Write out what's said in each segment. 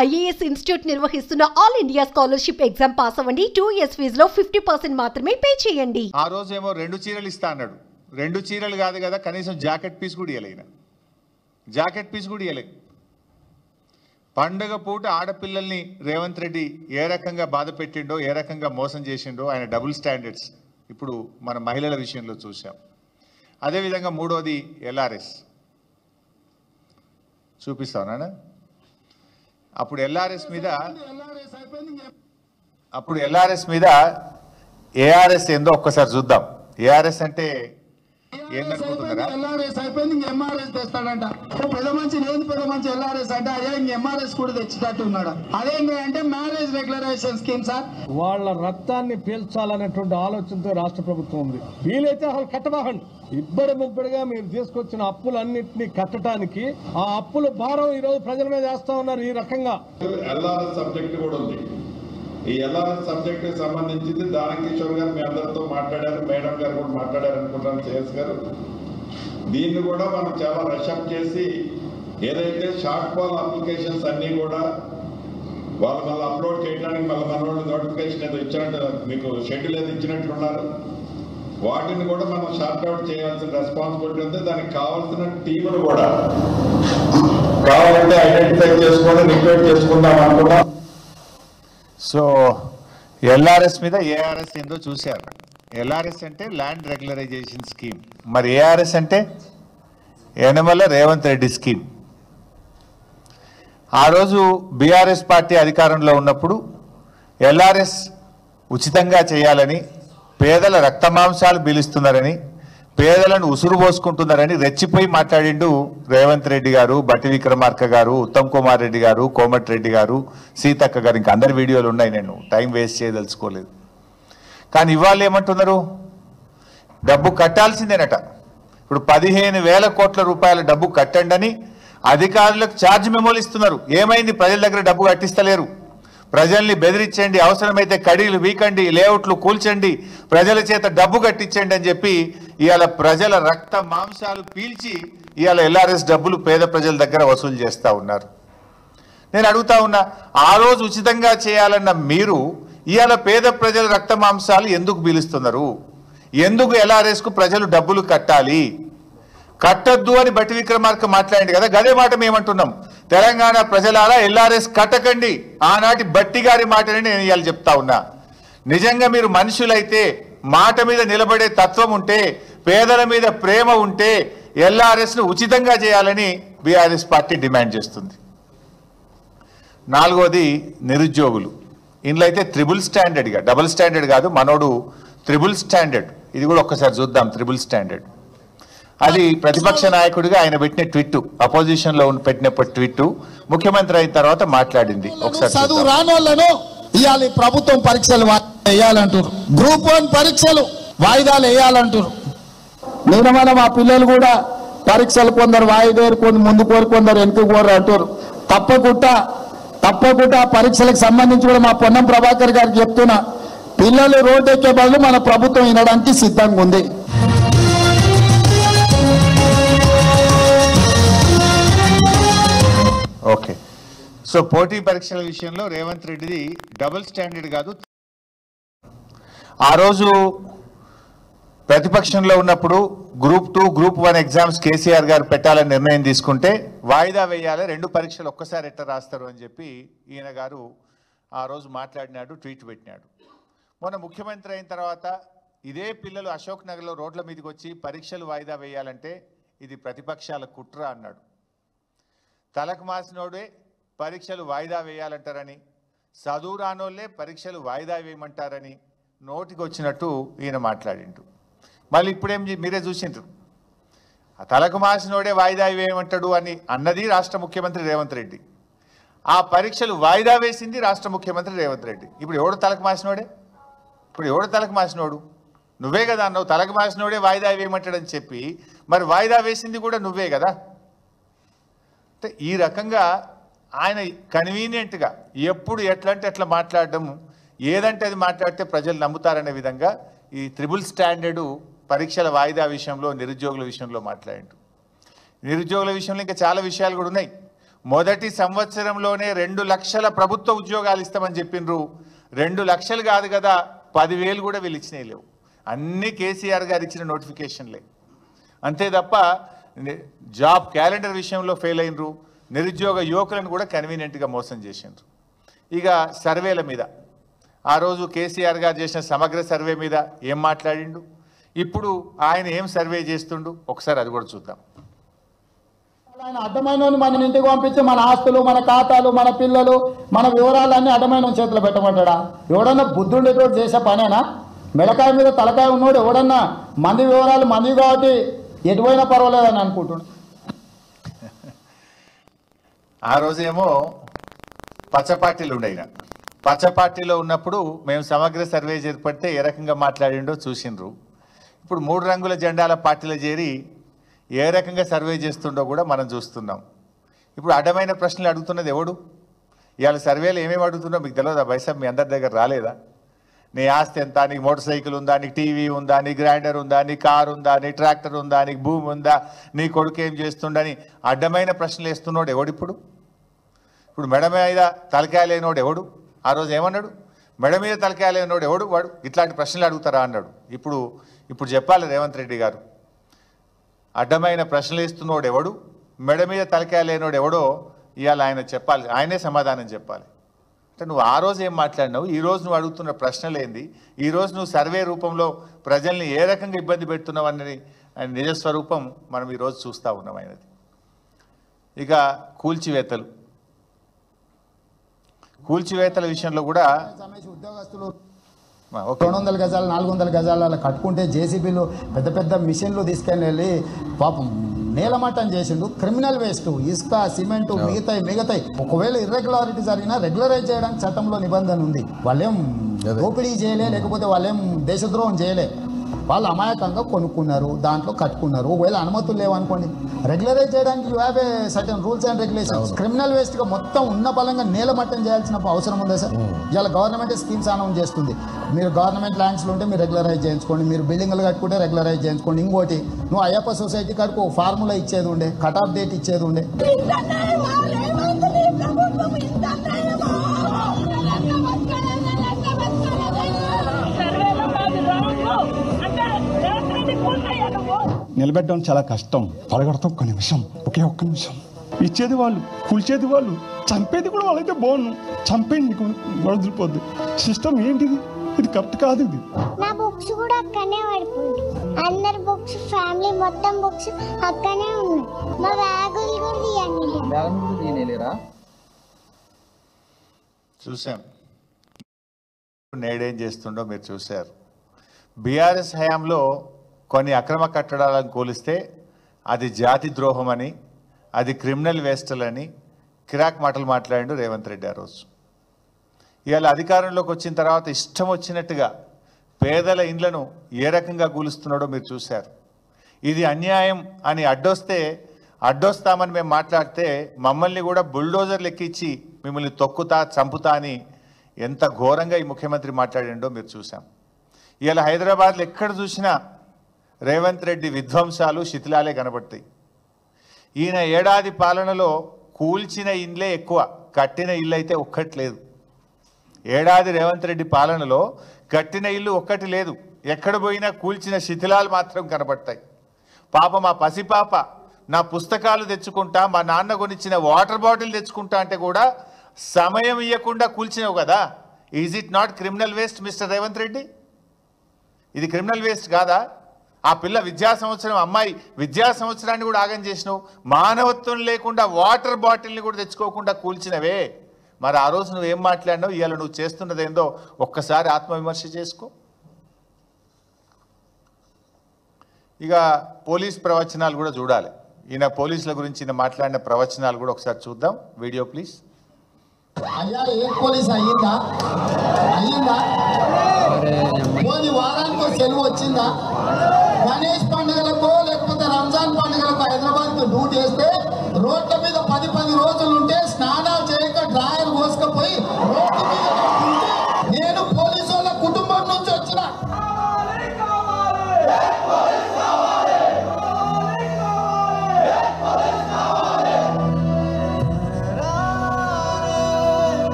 IAS institute నిర్వహిస్తున్న all India scholarship exam pass అవ్వండి. 2 years ఫీజులో 50% మాత్రమే పే చేయండి. ఆ రోజేమో 2 చీరలు ఇస్తా అన్నాడు. 2 చీరలు కాదు కదా, కనీసం జాకెట్ పీస్ కూడా ఇవ్వలేన. జాకెట్ పీస్ కూడా ఇవ్వలే. పండుగ పూట ఆడపిల్లల్ని రేవంత్ రెడ్డి ఏ రకంగా బాధ పెట్టిండో, ఏ రకంగా మోసం చేసిండో, ఆయన డబుల్ స్టాండర్డ్స్ ఇప్పుడు మన మహిళల విషయంలో చూసాం. అదేవిధంగా మూడోది LRS చూపిస్తానా. అప్పుడు LRS మీద ARS ఏందో ఒక్కసారి చూద్దాం. ARS అంటే ఏందనుకుంటున్నారా? LRS అయిపోయింది, MRS తెస్తాడంట. పెద్ద మంచి లేదు, పెద్ద మంచి LRS అంటే అదే MRS కూడా తెచ్చేటట్టు ఉన్నాడు. అదేంటి అంటే మ్యారేజ్ రెగ్యులరైజేషన్ స్కీమ్ సార్. వాళ్ళ రక్తాన్ని పీల్చాలనేటువంటి ఆలోచనతో రాష్ట్ర ప్రభుత్వం ఉంది. వీలైతే అసలు కట్టబాకండి. ఇబ్బడి ముబ్బడిగా మీరు తీసుకొచ్చిన అప్పులన్నింటినీ కట్టడానికి ఆ అప్పుల భారం ఈ రోజు ప్రజల మీద వేస్తా ఉన్నారు. ఈ రకంగా LRS సబ్జెక్ట్ కూడా ఉంది. ఈ LRS సబ్జెక్ట్ సంబంధించింది దానకిషోర్ గారు మీ అందరితో మాట్లాడారు, మేడం గారు కూడా మాట్లాడారు అనుకుంటాను, CS గారు. దీన్ని కూడా మనం చాలా రషప్ చేసి ఏదైతే షార్ట్ ఫాల్ అప్లికేషన్స్ అన్నీ కూడా వాళ్ళు మళ్ళీ అప్లోడ్ చేయడానికి మళ్ళీ మన వాళ్ళు నోటిఫికేషన్ ఏదో ఇచ్చినట్టు, మీకు షెడ్యూల్ ఏదో ఇచ్చినట్లున్నారు. వాటిని కూడా మనం షార్ట్ అవుట్ చేయాల్సిన రెస్పాన్సిబిలిటీ ఉంది. దానికి కావాల్సిన టీములు కూడా కావాలంటే ఐడెంటిఫై చేసుకొని రిక్వెస్ట్ చేసుకుందాం అనుకున్నాం. సో LRS మీద ARS ఏందో చూశారు. LRS అంటే ల్యాండ్ రెగ్యులరైజేషన్ స్కీమ్, మరి ARS అంటే యనమల రేవంత్ రెడ్డి స్కీమ్. ఆ రోజు BRS పార్టీ అధికారంలో ఉన్నప్పుడు LRS ఉచితంగా చేయాలని, పేదల రక్తమాంసాలు పీలుస్తున్నారని, పేదలను ఉసురు పోసుకుంటున్నారని రెచ్చిపోయి మాట్లాడిండు రేవంత్ రెడ్డి గారు, బట్టి విక్రమార్క గారు, ఉత్తమ్ కుమార్ రెడ్డి గారు, కోమటిరెడ్డి గారు, సీతక్క గారు. ఇంకా అందరి వీడియోలు ఉన్నాయి, నేను టైం వేస్ట్ చేయదలుచుకోలేదు. కానీ ఇవాళ ఏమంటున్నారు? డబ్బు కట్టాల్సిందేనట. ఇప్పుడు 15,000 కోట్ల రూపాయల డబ్బు కట్టండి అని అధికారులకు ఛార్జ్ మెమోలు ఇస్తున్నారు. ఏమైంది? ప్రజల దగ్గర డబ్బు కట్టిస్తలేరు. ప్రజల్ని బెదిరించండి, అవసరమైతే కడీలు వీకండి, లేఅవుట్లు కూల్చండి, ప్రజల చేత డబ్బు కట్టించండి అని చెప్పి ఇవాళ ప్రజల రక్త మాంసాలు పీల్చి ఇవాళ LRS డబ్బులు పేద ప్రజల దగ్గర వసూలు చేస్తూ ఉన్నారు. నేను అడుగుతా ఉన్నా, ఆ రోజు ఉచితంగా చేయాలన్న మీరు ఇవాళ పేద ప్రజల రక్త మాంసాలు ఎందుకు పీలుస్తున్నారు? ఎందుకు LRSకు ప్రజలు డబ్బులు కట్టాలి? కట్టద్దు అని బట్టి విక్రమార్క మాట్లాడింది కదా, గదే మాట మేమంటున్నాం. తెలంగాణ ప్రజలారా LRS కట్టకండి. ఆనాటి బట్టి గారి మాటని నేను ఇవాళ చెప్తా ఉన్నా. నిజంగా మీరు మనుషులైతే, మాట మీద నిలబడే తత్వం ఉంటే, పేదల మీద ప్రేమ ఉంటే LRSను ఉచితంగా చేయాలని BRS పార్టీ డిమాండ్ చేస్తుంది. నాలుగోది నిరుద్యోగులు. ఇందులో అయితే త్రిబుల్ స్టాండర్డ్గా, డబుల్ స్టాండర్డ్ కాదు, మనోడు త్రిబుల్ స్టాండర్డ్. ఇది కూడా ఒక్కసారి చూద్దాం. త్రిబుల్ స్టాండర్డ్ అది ప్రతిపక్ష నాయకుడిగా ఆయన పెట్టిన ట్వీట్, అపోజిషన్ లో పెట్టినప్పుడు ట్వీట్, ముఖ్యమంత్రి అయిన తర్వాత మాట్లాడింది. ఒకసారి చదువు రానోళ్లను ఇవాళ ప్రభుత్వం పరీక్షలు వేయాలంటారు, గ్రూప్ 1 పరీక్షలు వాయిదాలు వేయాలంటారు. నేను మా పిల్లలు కూడా పరీక్షలు కొందరు వాయిదారు, కొందరు ముందు కోరు, కొందరు వెనుక కోరు అంటారు. తప్పకుండా పరీక్షలకు సంబంధించి కూడా మా పొన్నం ప్రభాకర్ గారికి చెప్తున్నా, పిల్లలు రోడ్డు ఎక్కే బదులు మన ప్రభుత్వం వినడానికి సిద్ధంగా ఉంది. ఓకే. సో పోటీ పరీక్షల విషయంలో రేవంత్ రెడ్డిది డబుల్ స్టాండర్డ్ కాదు. ఆ రోజు ప్రతిపక్షంలో ఉన్నప్పుడు గ్రూప్ 2, గ్రూప్ 1 ఎగ్జామ్స్ KCR గారు పెట్టాలని నిర్ణయం తీసుకుంటే వాయిదా వేయాలి, 2 పరీక్షలు ఒక్కసారి ఎట్లా రాస్తారు అని చెప్పి ఈయన గారు ఆ రోజు మాట్లాడినాడు, ట్వీట్ పెట్టినాడు. మొన్న ముఖ్యమంత్రి అయిన తర్వాత ఇదే పిల్లలు అశోక్ నగర్లో రోడ్ల మీదకి వచ్చి పరీక్షలు వాయిదా వేయాలంటే ఇది ప్రతిపక్షాల కుట్ర అన్నాడు. తలకు మాసినోడే పరీక్షలు వాయిదా వేయాలంటారని, చదువు రానోళ్ళే పరీక్షలు వాయిదా వేయమంటారని నోటికి వచ్చినట్టు ఈయన మాట్లాడిండు. మళ్ళీ ఇప్పుడేం మీరే చూసిండ్రు, తలకు మాసినోడే వాయిదా వేయమంటాడు అని అన్నది రాష్ట్ర ముఖ్యమంత్రి రేవంత్ రెడ్డి. ఆ పరీక్షలు వాయిదా వేసింది రాష్ట్ర ముఖ్యమంత్రి రేవంత్ రెడ్డి. ఇప్పుడు ఎవడు తలకు మాసినోడే? ఇప్పుడు ఎవడు తలకు మాసినోడు? నువ్వే కదా అన్నావు, తలకు మాసినోడే వాయిదా వేయమంటాడని చెప్పి. మరి వాయిదా వేసింది కూడా నువ్వే కదా. అంటే ఈ రకంగా ఆయన కన్వీనియంట్గా ఎప్పుడు ఎట్లా అంటే అట్లా మాట్లాడడం, ఏదంటే అది మాట్లాడితే ప్రజలు నమ్ముతారనే విధంగా ఈ త్రిబుల్ స్టాండర్డు పరీక్షల వాయిదా విషయంలో, నిరుద్యోగుల విషయంలో మాట్లాడిండు. నిరుద్యోగుల విషయంలో ఇంకా చాలా విషయాలు కూడా ఉన్నాయి. మొదటి సంవత్సరంలోనే 2 లక్షల ప్రభుత్వ ఉద్యోగాలు ఇస్తామని చెప్పిండ్రు. 2 లక్షలు కాదు కదా, 10,000 కూడా వీళ్ళు ఇచ్చినాయి లేవు. అన్నీ కేసీఆర్ గారు ఇచ్చిన నోటిఫికేషన్లే. అంతే తప్ప జాబ్ క్యాలెండర్ విషయంలో ఫెయిల్ అయినరు. నిరుద్యోగ యువకులను కూడా కన్వీనియంట్గా మోసం చేసిండ్రు. ఇక సర్వేల మీద ఆ రోజు కేసీఆర్ గారు చేసిన సమగ్ర సర్వే మీద ఏం మాట్లాడిండు, ఇప్పుడు ఆయన ఏం సర్వే చేస్తుండు, ఒకసారి అది కూడా చూద్దాం. ఆయన అడ్డమైన మన ఇంటికి పంపించి మన ఆస్తులు, మన ఖాతాలు, మన పిల్లలు, మన వివరాలన్నీ అడ్డమైన చేతిలో పెట్టమంటాడా? ఎవడన్నా బుద్ధుండేటోడు చేసే పనేనా? మెడకాయ మీద తలకాయ ఉన్నోడు ఎవడన్నా మంది వివరాలు మంది కాబట్టి ఎటువైనా పర్వాలేదని అనుకుంటున్నాడు. ఆ రోజేమో పచ్చ పార్టీలు ఉండయిన, పచ్చ పార్టీలో ఉన్నప్పుడు మేము సమగ్ర సర్వే చేపడితే ఏ రకంగా మాట్లాడిండో చూసిండ్రు. ఇప్పుడు 3 రంగుల జెండాల పార్టీలో చేరి ఏ రకంగా సర్వే చేస్తుండో కూడా మనం చూస్తున్నాం. ఇప్పుడు అడ్డమైన ప్రశ్నలు అడుగుతున్నది ఎవడు? ఇవాళ సర్వేలు ఏమేమి అడుగుతుండో మీకు తెలియదా? బైసాబ్ మీ అందరి దగ్గర రాలేదా? నీ ఆస్తి ఎంత, నీకు మోటార్ సైకిల్ ఉందా, నీకు టీవీ ఉందా, నీ గ్రైండర్ ఉందా, నీ కారు ఉందా, నీ ట్రాక్టర్ ఉందా, నీకు భూమి ఉందా, నీ కొడుకు ఏం చేస్తుండని అడ్డమైన ప్రశ్నలు వేస్తున్నాడు ఎవడు? ఇప్పుడు మెడ మీద తలకాయ లేనోడు ఎవడు? ఆ రోజు ఏమన్నాడు? మెడ మీద తలకాయ లేనోడు ఎవడు? వాడు ఇట్లాంటి ప్రశ్నలు అడుగుతారా అన్నాడు. ఇప్పుడు చెప్పాలి రేవంత్ రెడ్డి గారు, అడ్డమైన ప్రశ్నలు ఇస్తున్నోడు ఎవడు, మెడ మీద తలకాయ లేనోడు ఎవడో ఇవాళ ఆయన చెప్పాలి, ఆయనే సమాధానం చెప్పాలి. అంటే నువ్వు ఆ రోజు ఏం మాట్లాడినావు, ఈరోజు నువ్వు అడుగుతున్న ప్రశ్నలు ఏంది, ఈరోజు నువ్వు సర్వే రూపంలో ప్రజల్ని ఏ రకంగా ఇబ్బంది పెడుతున్నావు అన్నది ఆయన నిజస్వరూపం మనం ఈరోజు చూస్తూ ఉన్నాం ఆయనది. ఇక కూల్చివేతల విషయంలో కూడా ఉద్యోగస్తులు 200 గజాలు 400 గజాలు అలా కట్టుకుంటే జేసీబీలు పెద్ద పెద్ద మిషన్లు తీసుకెళ్ళి పాపం నేలమట్టం చేసిండు. క్రిమినల్ వేస్ట్, ఇసుక, సిమెంటు, మిగతాయి ఒకవేళ ఇర్రెగ్యులారిటీ జరిగినా రెగ్యులరైజ్ చేయడానికి చట్టంలో నిబంధన ఉంది. వాళ్ళేం దోపిడీ చేయలే, లేకపోతే వాళ్ళేం దేశద్రోహం చేయలే. వాళ్ళు అమాయకంగా కొనుక్కున్నారు, దాంట్లో కట్టుకున్నారు. ఒకవేళ అనుమతులు లేవనుకోండి, రెగ్యులరైజ్ చేయడానికి you have a certain rules and regulations. Criminal వేస్ట్గా మొత్తం ఉన్న బలంగా నేలమట్టం చేయాల్సిన అవసరం ఉందా సార్? ఇవాళ గవర్నమెంట్ స్కీమ్స్ అనౌన్స్ చేస్తుంది. మీరు గవర్నమెంట్ ల్యాండ్స్లో ఉంటే మీరు రెగ్యులరైజ్ చేయించుకోండి, మీరు బిల్డింగ్లు కట్టుకుంటే రెగ్యులరైజ్ చేయించుకోండి. ఇంకోటి, నువ్వు అయ్యప్ప సొసైటీ కాడికి ఒక ఫార్ములా ఇచ్చేది ఉండే, కట్ ఆఫ్ డేట్ ఇచ్చేది ఉండే. నిలబెట్టడం చాలా కష్టం, పడగొడతాం ఒక్క నిమిషం, ఒక్క నిమిషం. ఇచ్చేది వాళ్ళు, కూల్చేది వాళ్ళు, చంపేది కూడా వాళ్ళైతే బాగుండు. చంపేది నీకు వదిలిపోద్ది. సిస్టమ్ ఏంటిది? ఇది కరెక్ట్ కాదు. ఇది నా బుక్స్ కూడా అక్కడనే పడిపోయింది. అందరి బుక్స్, ఫ్యామిలీ మొత్తం బుక్స్ అక్కడనే ఉన్నాయి. మా బ్యాగులు కూడా తీయలేరా? చూసాం నేడేం చేస్తుండో మీరు చూశారు. బీఆర్ఎస్ హయాంలో కొన్ని అక్రమ కట్టడాలను కూలిస్తే అది జాతి ద్రోహం అని, అది క్రిమినల్ వేస్టలని కిరాక్ మాటలు మాట్లాడిండు రేవంత్ రెడ్డి ఆ రోజు. ఇవాళ అధికారంలోకి వచ్చిన తర్వాత ఇష్టం వచ్చినట్టుగా పేదల ఇండ్లను ఏ రకంగా కూలుస్తున్నాడో మీరు చూశారు. ఇది అన్యాయం అని అడ్డొస్తామని మేము మాట్లాడితే మమ్మల్ని కూడా బుల్డోజర్లు ఎక్కించి మిమ్మల్ని తొక్కుతా, చంపుతా అని ఎంత ఘోరంగా ఈ ముఖ్యమంత్రి మాట్లాడిండో మీరు చూసాం. ఇవాళ హైదరాబాద్లో ఎక్కడ చూసినా రేవంత్ రెడ్డి విధ్వంసాలు, శిథిలాలే కనబడతాయి. ఈయన ఏడాది పాలనలో కూల్చిన ఇండ్లే ఎక్కువ, కట్టిన ఇల్లు అయితే ఒక్కటి లేదు. ఏడాది రేవంత్ రెడ్డి పాలనలో కట్టిన ఇల్లు ఒక్కటి లేదు. ఎక్కడ పోయినా కూల్చిన శిథిలాలు మాత్రం కనబడతాయి. పాప మా పసిపాప నా పుస్తకాలు తెచ్చుకుంటా, మా నాన్న కొనిచ్చిన వాటర్ బాటిల్ తెచ్చుకుంటా అంటే కూడా సమయం ఇవ్వకుండా కూల్చినావు కదా. Is it not criminal waste mister Revanth Reddy? ఇది క్రిమినల్ వేస్ట్ కాదా? ఆ పిల్ల అమ్మాయి విద్యా సంవత్సరాన్ని కూడా ఆగం చేసినావు. మానవత్వం లేకుండా వాటర్ బాటిల్ని కూడా తెచ్చుకోకుండా కూల్చినవే. మరి ఆ రోజు నువ్వేం మాట్లాడినావు, ఇవాళ నువ్వు చేస్తున్నది ఏందో ఒక్కసారి ఆత్మవిమర్శ చేసుకో. ఇక పోలీస్ ప్రవచనాలు కూడా చూడాలి. ఈయన పోలీసుల గురించి మాట్లాడిన ప్రవచనాలు కూడా ఒకసారి చూద్దాం. Video please. అయ్యా ఏ పోలీస్ అయ్యిందా? పోనీ వారానికి సెలవు వచ్చిందా? గణేష్ పండుగలకో లేకపోతే రంజాన్ పండుగలకు హైదరాబాద్కి డ్యూటీ వేస్తే రోడ్ల మీద 10 రోజులు ఉంటే స్నానాలు చేయక డ్రాయర్ కోసుకపోయి రోడ్డు మీద నేను పోలీసు వాళ్ళ కుటుంబం నుంచి వచ్చిన.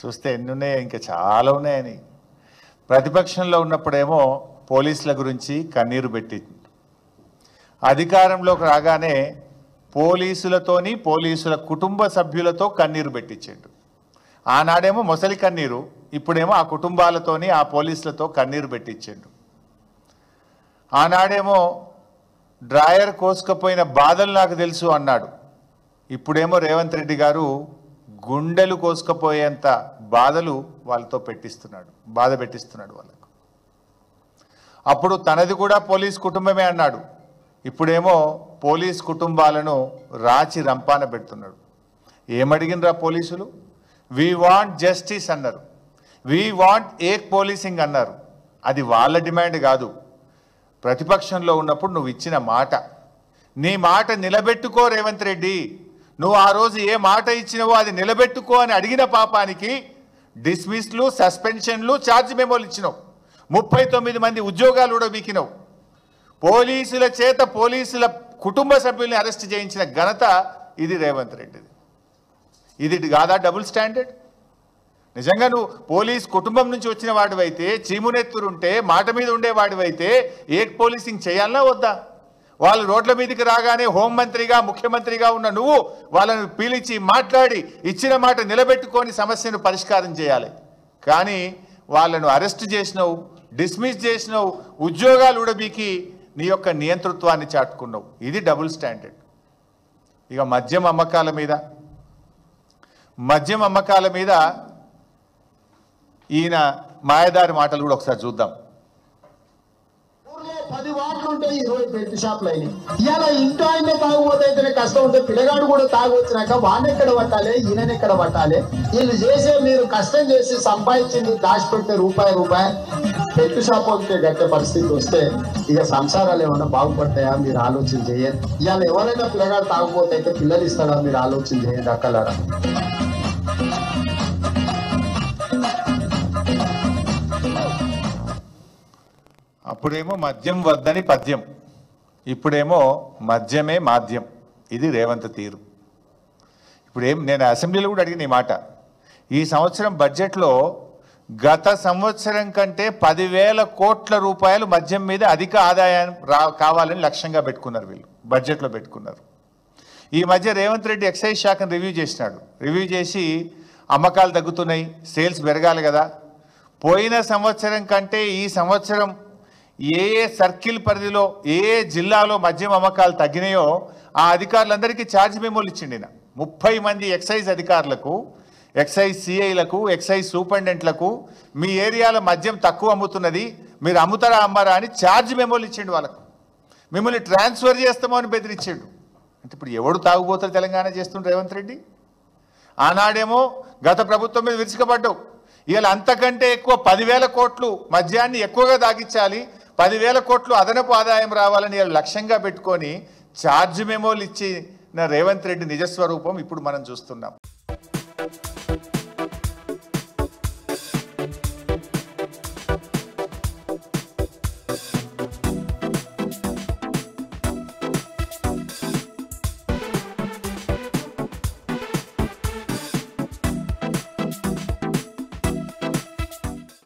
చూస్తే ఎన్ని ఉన్నాయో ఇంకా చాలా ఉన్నాయని. ప్రతిపక్షంలో ఉన్నప్పుడేమో పోలీసుల గురించి కన్నీరు పెట్టి, అధికారంలోకి రాగానే పోలీసులతోని పోలీసుల కుటుంబ సభ్యులతో కన్నీరు పెట్టించాడు. ఆనాడేమో మొసలి కన్నీరు, ఇప్పుడేమో ఆ కుటుంబాలతోని ఆ పోలీసులతో కన్నీరు పెట్టించాడు. ఆనాడేమో డ్రాయర్ కోసుకపోయిన బాధలు నాకు తెలుసు అన్నాడు. ఇప్పుడేమో రేవంత్ రెడ్డి గారు గుండెలు కోసుకపోయేంత బాధలు వాళ్ళతో బాధ పెట్టిస్తున్నాడు వాళ్ళకు. అప్పుడు తనది కూడా పోలీస్ కుటుంబమే అన్నాడు. ఇప్పుడేమో పోలీస్ కుటుంబాలను రాచి రంపాన పెడుతున్నాడు. ఏమడిగినరా పోలీసులు? వీ వాంట్ జస్టిస్ అన్నారు, వీ వాంట్ ఏక్ పోలీసింగ్ అన్నారు. అది వాళ్ళ డిమాండ్ కాదు. ప్రతిపక్షంలో ఉన్నప్పుడు నువ్వు ఇచ్చిన మాట, నీ మాట నిలబెట్టుకో రేవంత్ రెడ్డి, నువ్వు ఆ రోజు ఏ మాట ఇచ్చినవో అది నిలబెట్టుకో అని అడిగిన పాపానికి డిస్మిస్లు, సస్పెన్షన్లు, ఛార్జ్ మెమోలు ఇచ్చినావు. 39 మంది ఉద్యోగాలు కూడా వీకినావు. పోలీసుల చేత పోలీసుల కుటుంబ సభ్యుల్ని అరెస్ట్ చేయించిన ఘనత ఇది రేవంత్ రెడ్డిది. ఇది కాదా డబుల్ స్టాండర్డ్? నిజంగా నువ్వు పోలీస్ కుటుంబం నుంచి వచ్చిన వాడివైతే, చీమునెత్తురుంటే, మాట మీద ఉండేవాడివైతే ఏక్ పోలీసింగ్ చేయాలన్నా వద్దా? వాళ్ళు రోడ్ల మీదకి రాగానే హోంమంత్రిగా, ముఖ్యమంత్రిగా ఉన్న నువ్వు వాళ్ళను పిలిచి మాట్లాడి ఇచ్చిన మాట నిలబెట్టుకొని సమస్యను పరిష్కారం చేయాలి. కానీ వాళ్ళను అరెస్ట్ చేసినావు, డిస్మిస్ చేసినావు, ఉద్యోగాలు ఉడబీకి నీ యొక్క నియంతృత్వాన్ని చాటుకున్నావు. ఇది డబుల్ స్టాండర్డ్. ఇక మద్యం అమ్మకాల మీద ఈయన మాయదారి మాటలు కూడా ఒకసారి చూద్దాం. 10 వార్డులు ఉంటాయి, 20 బెల్ట్ షాపులు అయినాయి. ఇవాళ ఇంట్లో ఆయన తాగుపోతే కష్టం ఉంటే పిల్లగాడు కూడా తాగు వచ్చినాక వానెక్కడ పట్టాలి, ఈయనెక్కడ పట్టాలి? వీళ్ళు చేసే, మీరు కష్టం చేసి సంపాదించింది దాచిపెట్టే రూపాయి బెల్ట్ షాప్ ఉంటే గట్టే పరిస్థితి వస్తే ఇక సంసారాలు ఏమన్నా బాగుపడతాయా? మీరు ఆలోచన చేయండి. ఇవాళ ఎవరైనా పిల్లగాడు తాగుపోతే అయితే పిల్లలు ఇస్తాడా? మీరు ఆలోచన చేయండి అక్కలారా. అప్పుడేమో మద్యం వద్దని పద్యం, ఇప్పుడేమో మద్యమే మాధ్యం. ఇది రేవంత్ తీరు. నేను అసెంబ్లీలో కూడా అడిగిన ఈ మాట. ఈ సంవత్సరం బడ్జెట్లో గత సంవత్సరం కంటే 10,000 కోట్ల రూపాయలు మద్యం మీద అధిక ఆదాయం కావాలని లక్ష్యంగా పెట్టుకున్నారు, వీళ్ళు బడ్జెట్లో పెట్టుకున్నారు. ఈ మధ్య రేవంత్ రెడ్డి ఎక్సైజ్ శాఖను రివ్యూ చేసినాడు. రివ్యూ చేసి అమ్మకాలు తగ్గుతున్నాయి, సేల్స్ పెరగాలి కదా. పోయిన సంవత్సరం కంటే ఈ సంవత్సరం ఏ సర్కిల్ పరిధిలో ఏ జిల్లాలో మద్యం అమ్మకాలు తగ్గినాయో ఆ అధికారులందరికీ ఛార్జ్ మెమోలు ఇచ్చిండి. 30 మంది ఎక్సైజ్ అధికారులకు, ఎక్సైజ్ సిఐలకు, ఎక్సైజ్ సూపరింటెండెంట్లకు మీ ఏరియాలో మద్యం తక్కువ అమ్ముతున్నది, మీరు అమ్ముతారా అమ్మారా అని ఛార్జ్ మెమోలు ఇచ్చిండు. వాళ్ళకు మిమ్మల్ని ట్రాన్స్ఫర్ చేస్తామో అని బెదిరించాడు. అంటే ఇప్పుడు ఎవడు తాగుబోతారు తెలంగాణ చేస్తుండ్రు రేవంత్ రెడ్డి? ఆనాడేమో గత ప్రభుత్వం మీద విరుచుకపడ్డావు. ఇవాళ అంతకంటే ఎక్కువ 10,000 కోట్లు మద్యాన్ని ఎక్కువగా తాగించాలి, 10,000 కోట్లు అదనపు ఆదాయం రావాలని లక్ష్యంగా పెట్టుకొని ఛార్జ్ మెమోలు ఇచ్చిన రేవంత్ రెడ్డి నిజస్వరూపం ఇప్పుడు మనం చూస్తున్నాం.